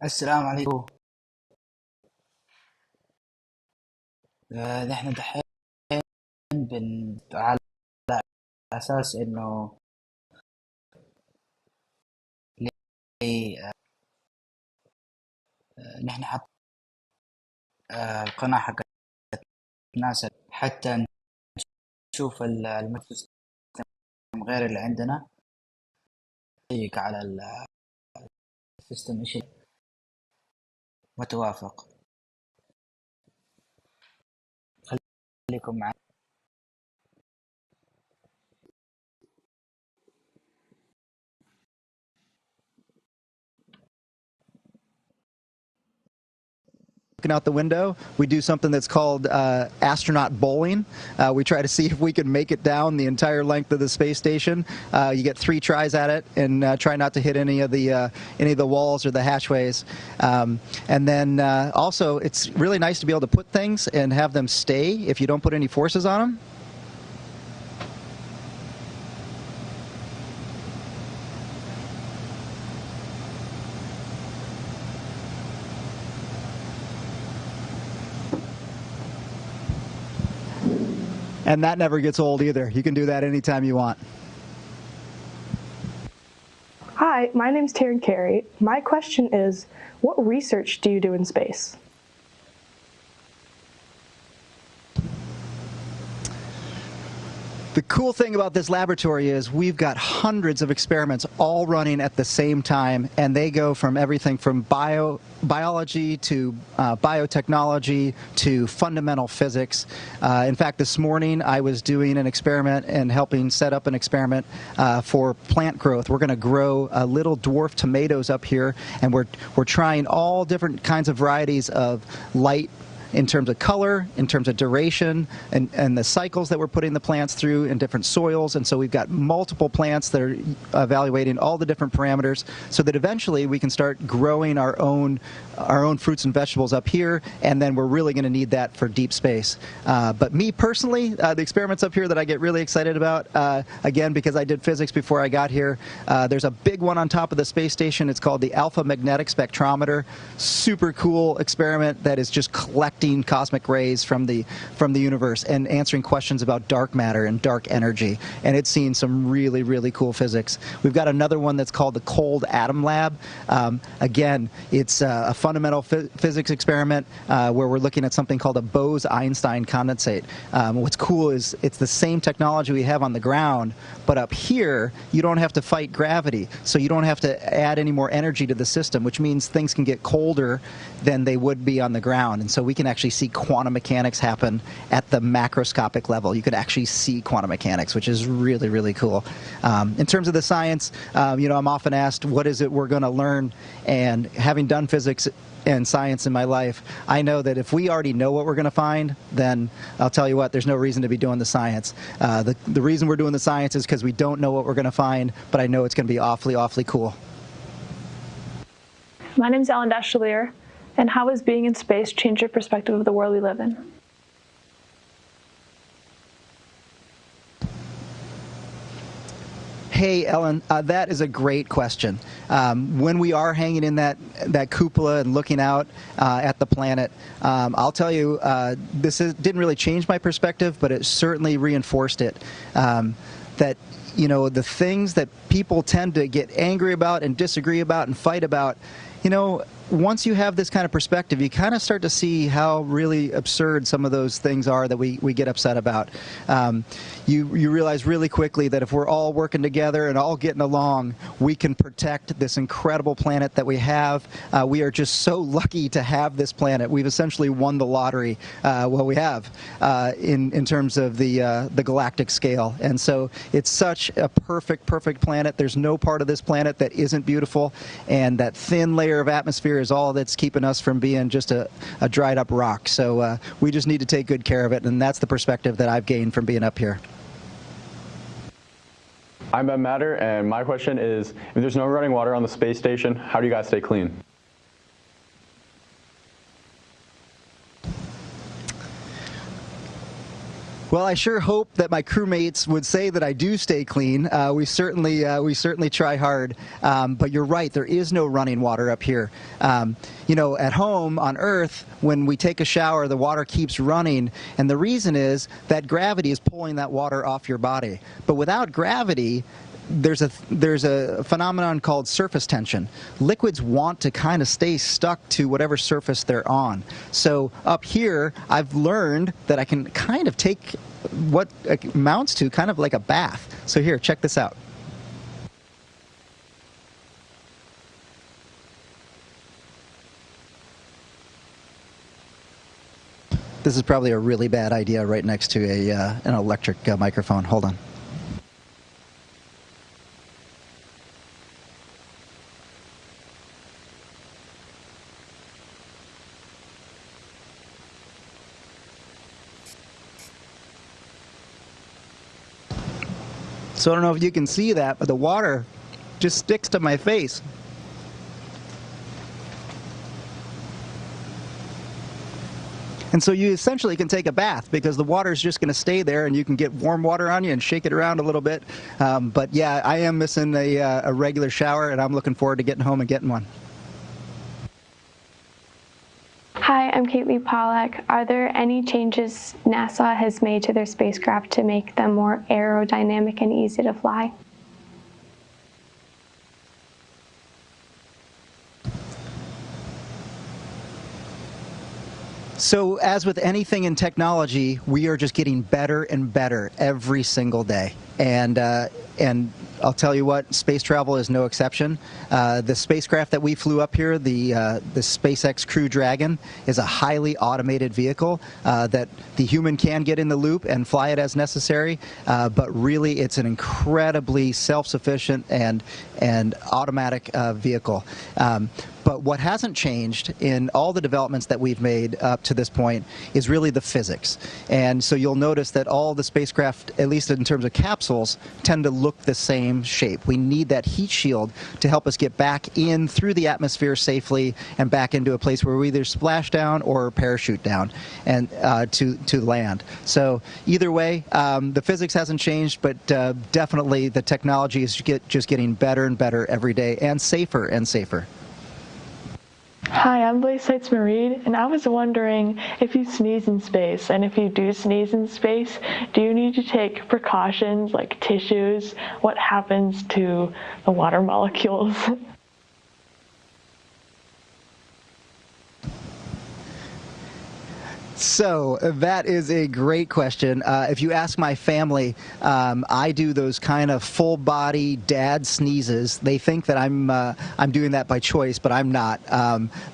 السلام عليكم. نحن دحين على أساس إنه لي- نحن حط القناة حق ناسا حتى نشوف الميكروسيستم غير اللي عندنا، نشيك على السيستم إيش متوافق. خليكم معي. Looking out the window, we do something that's called astronaut bowling. We try to see if we can make it down the entire length of the space station. You get 3 tries at it, and try not to hit any of the walls or the hatchways. And then also, it's really nice to be able to put things and have them stay if you don't put any forces on them. And that never gets old either. You can do that anytime you want. Hi, my name's Taryn Carey. My question is, what research do you do in space? The cool thing about this laboratory is we've got hundreds of experiments all running at the same time, and they go from everything from biology to biotechnology to fundamental physics. In fact, this morning I was doing an experiment and helping set up an experiment for plant growth. We're going to grow little dwarf tomatoes up here, and we're trying all different kinds of varieties of light in terms of color, in terms of duration, and the cycles that we're putting the plants through in different soils. And so we've got multiple plants that are evaluating all the different parameters so that eventually we can start growing our own fruits and vegetables up here, and then we're really going to need that for deep space. But me personally, the experiments up here that I get really excited about, again, because I did physics before I got here, there's a big one on top of the space station. It's called the Alpha Magnetic Spectrometer. Super cool experiment that is just collecting cosmic rays from the universe and answering questions about dark matter and dark energy. And it's seen some really, really cool physics. We've got another one that's called the Cold Atom Lab. Again, it's a fundamental physics experiment where we're looking at something called a Bose-Einstein condensate. What's cool is it's the same technology we have on the ground, but up here you don't have to fight gravity, so you don't have to add any more energy to the system, which means things can get colder than they would be on the ground. And so we can actually see quantum mechanics happen at the macroscopic level. You could actually see quantum mechanics, which is really, really cool. In terms of the science, I'm often asked, what is it we're going to learn? And having done physics and science in my life, I know that if we already know what we're going to find, then I'll tell you what, there's no reason to be doing the science. The reason we're doing the science is because we don't know what we're going to find, but I know it's going to be awfully, awfully cool. My name's Ellen Dashalier, and how has being in space changed your perspective of the world we live in? Hey, Ellen, that is a great question. When we are hanging in that cupola and looking out at the planet, I'll tell you, didn't really change my perspective, but it certainly reinforced it. That the things that people tend to get angry about and disagree about and fight about, once you have this kind of perspective, you kind of start to see how really absurd some of those things are that we get upset about. You realize really quickly that if we're all working together and all getting along, we can protect this incredible planet that we have. We are just so lucky to have this planet. We've essentially won the lottery. Well, we have in terms of the galactic scale. And so it's such a perfect planet. There's no part of this planet that isn't beautiful, and that thin layer of atmosphere is all that's keeping us from being just a dried up rock. So we just need to take good care of it, and that's the perspective that I've gained from being up here. I'm Ben Matter, and my question is, if there's no running water on the space station, how do you guys stay clean? Well, I sure hope that my crewmates would say that I do stay clean. We certainly try hard. But you're right, there is no running water up here. You know, at home on Earth, when we take a shower, the water keeps running, and the reason is that gravity is pulling that water off your body. But without gravity, there's a phenomenon called surface tension. Liquids want to kind of stay stuck to whatever surface they're on. So up here, I've learned that I can kind of take what amounts to kind of like a bath. So here, check this out. This is probably a really bad idea right next to an electric microphone. Hold on. So I don't know if you can see that, but the water just sticks to my face. And so you essentially can take a bath because the water is just going to stay there, and you can get warm water on you and shake it around a little bit. But yeah, I am missing a regular shower, and I'm looking forward to getting home and getting one. Hi, I'm Kaylee Pollack. Are there any changes NASA has made to their spacecraft to make them more aerodynamic and easy to fly? So as with anything in technology, we are just getting better and better every single day. And I'll tell you what, space travel is no exception. The spacecraft that we flew up here, the SpaceX Crew Dragon, is a highly automated vehicle that the human can get in the loop and fly it as necessary. But really, it's an incredibly self-sufficient and automatic vehicle. But what hasn't changed in all the developments that we've made up to this point is really the physics. And so you'll notice that all the spacecraft, at least in terms of capsules, tend to look the same shape. We need that heat shield to help us get back in through the atmosphere safely and back into a place where we either splash down or parachute down and to land. So either way, the physics hasn't changed, but definitely the technology is just getting better and better every day and safer and safer. Hi, I'm Blaise Seitzman-Reed, and I was wondering if you sneeze in space, and if you do sneeze in space, do you need to take precautions like tissues? What happens to the water molecules? So that is a great question. If you ask my family, I do those kind of full-body dad sneezes. They think that I'm doing that by choice, but I'm not.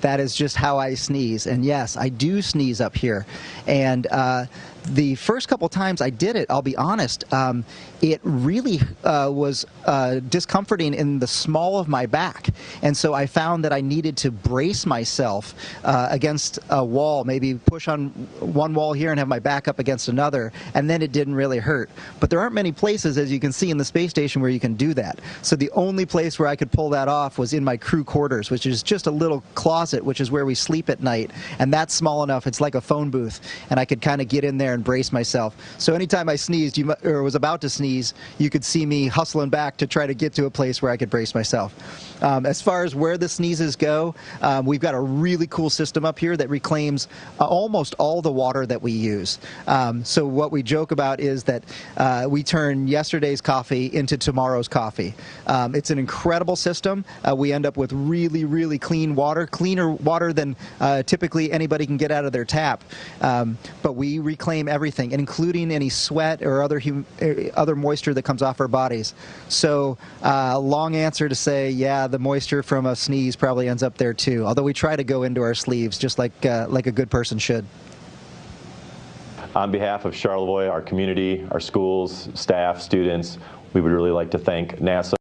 That is just how I sneeze. And yes, I do sneeze up here. And the first couple times I did it, I'll be honest, it really was discomforting in the small of my back. And so I found that I needed to brace myself against a wall, maybe push on one wall here and have my back up against another, and then it didn't really hurt. But there aren't many places, as you can see in the space station, where you can do that. So the only place where I could pull that off was in my crew quarters, which is just a little closet, which is where we sleep at night. And that's small enough, it's like a phone booth, and I could kind of get in there and brace myself. So anytime I sneezed, or was about to sneeze, you could see me hustling back to try to get to a place where I could brace myself. As far as where the sneezes go, we've got a really cool system up here that reclaims almost all the water that we use. So what we joke about is that we turn yesterday's coffee into tomorrow's coffee. It's an incredible system. We end up with really, really clean water, cleaner water than typically anybody can get out of their tap. But we reclaim everything, including any sweat or other moisture that comes off our bodies. So long answer to say, yeah, the moisture from a sneeze probably ends up there too, although we try to go into our sleeves just like a good person should. On behalf of Charlevoix, our community, our schools, staff, students, we would really like to thank NASA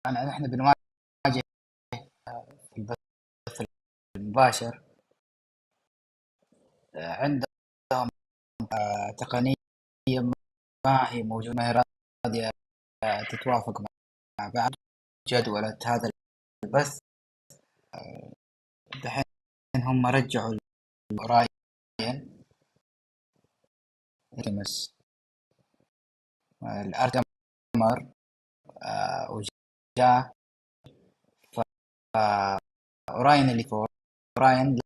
نحن بنواجه في البث المباشر عندهم تقنية ما هي موجودة، ما هي راضية تتوافق مع بعض جدولة هذا البث. دحين هم رجعوا الأوراين ارتمس الأرتمر وجاء فأوراين اللي فوق أوراين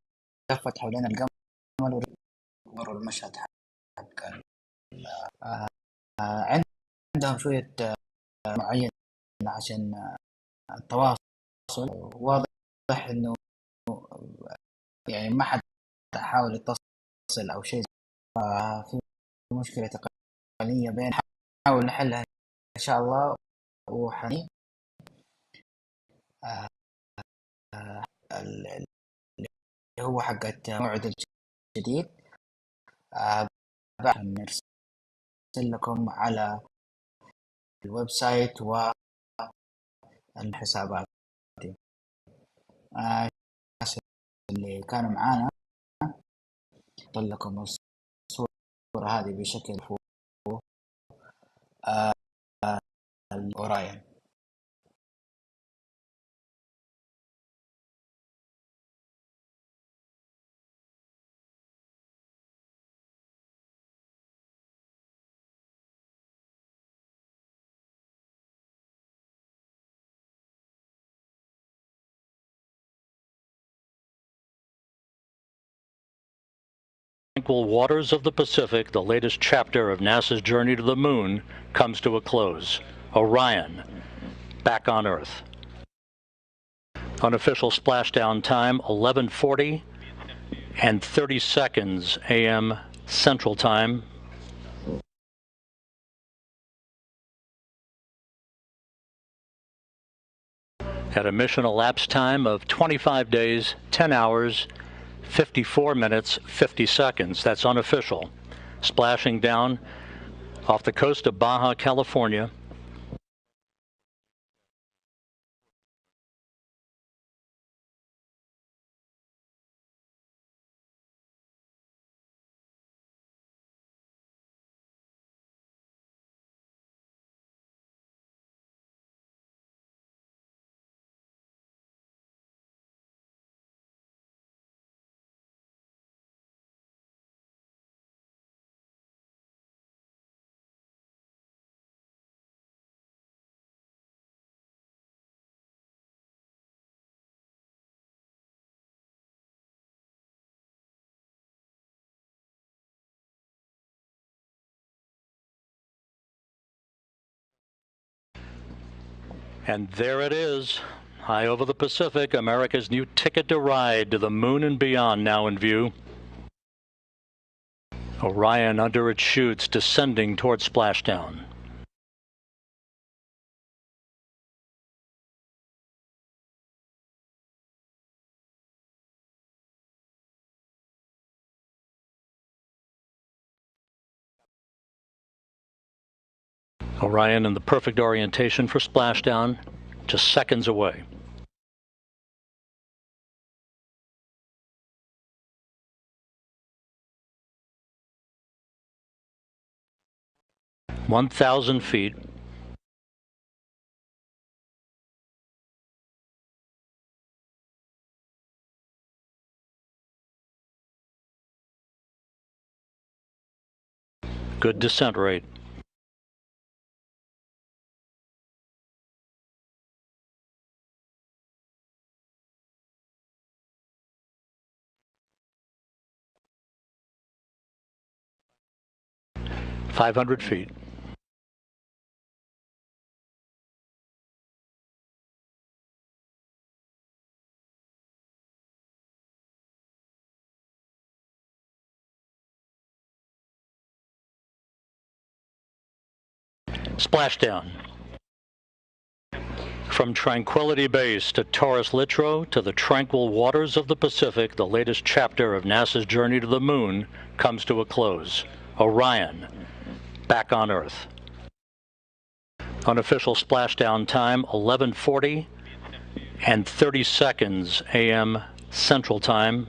لفت حوالين القمر وروا المشهد حق عندهم شوية معين عشان التواصل. واضح إنه يعني ما حد حاول يتصل أو شيء، في مشكلة تقنية بين نحاول نحلها إن شاء الله. وحني اللي هو حق موعد الجديد بعد نرسل لكم على الويب سايت والحسابات. الناس اللي كانوا معانا أحط لكم الصورة هذه بشكل فوق الأوراين. Tranquil waters of the Pacific, the latest chapter of NASA's journey to the moon comes to a close. Orion, back on Earth. Unofficial splashdown time, 11:40 and 30 seconds a.m. Central Time. At a mission elapsed time of 25 days, 10 hours, 54 minutes, 50 seconds. That's unofficial. Splashing down off the coast of Baja, California. And there it is, high over the Pacific, America's new ticket to ride to the moon and beyond now in view. Orion under its chutes descending toward splashdown. Orion in the perfect orientation for splashdown, just seconds away. (1,000 feet). Good descent rate. (500 feet). Splashdown. From Tranquility Base to Taurus Littrow to the tranquil waters of the Pacific, the latest chapter of NASA's journey to the moon comes to a close. Orion, back on Earth. Unofficial splashdown time 11:40 and 30 seconds a.m. Central Time.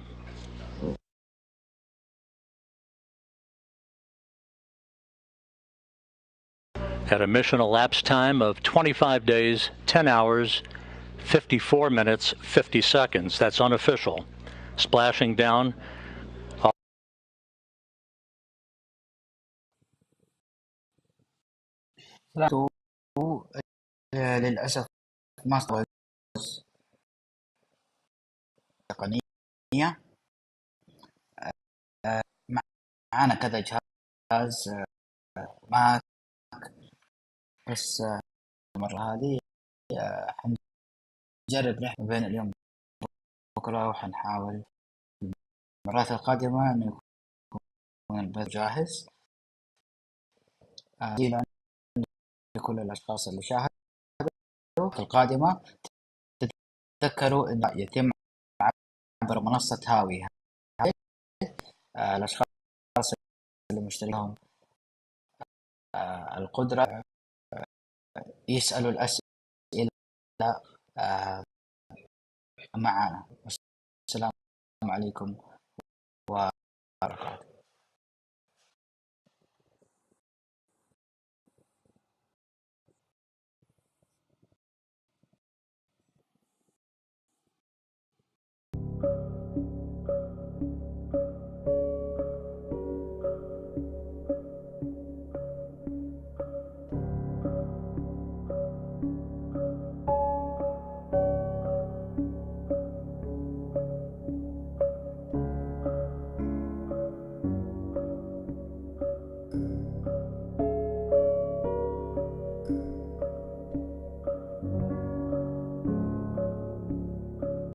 At a mission elapsed time of 25 days, 10 hours, 54 minutes, 50 seconds. That's unofficial. Splashing down. للأسف ما استوعب تقنية. معانا كذا جهاز ما بس المرة هذه حنجرب نحن بين اليوم بكرة، وحنحاول المرات القادمة أن يكون البث جاهز. جزيلا لكل الأشخاص اللي شاهدوا. القادمة تذكروا أن يتم عبر منصة هاوي. الأشخاص اللي مشتركهم القدرة يسألوا الأسئلة معنا. السلام عليكم وبركاته.